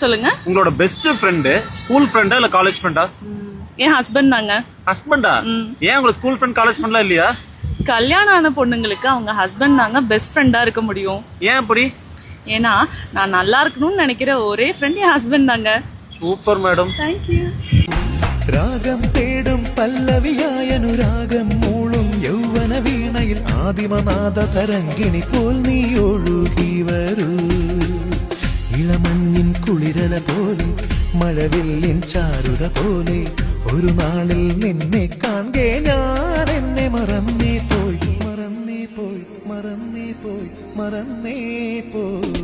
சொல்லுங்க. உங்களோட best friend school ஃப்ரெண்டா இல்ல காலேஜ் ஃப்ரெண்டா? என் ஹஸ்பண்ட் தாங்க. ஹஸ்பண்டா? ஏன் உங்க ஸ்கூல் ஃப்ரெண்ட் காலேஜ் ஃப்ரெண்ட்லாம் இல்லையா? கல்யாணம் ஆன பொண்ணுங்களுக்கு அவங்க ஹஸ்பண்ட் தாங்க பெஸ்ட் ஃப்ரெண்டா இருக்க முடியும். ஏன் அப்படி? ஏன்னா நான் நல்லா இருக்கணும்னு நினைக்கிற ஒரே ஃப்ரெண்ட் என் ஹஸ்பண்ட் தாங்க. Super madam. தேங்க்யூ. രാഗം തേടും പല്ലവിയായനുരാഗം മൂളും യൗവന വീണയിൽ ആദിമനാദ തരംഗിണി പോൽ നീ ഒഴുകി വരൂ ഇളമഞ്ഞിൻ കുളിരല പോലെ മഴവില്ലിൻ ചാരുത പോലെ ഒരു നാളിൽ നിന്നെ കാണേ ഞാൻ എന്നെ മറന്നേ പോയി മറന്നേ പോയി മറന്നേ പോയി മറന്നേ പോയി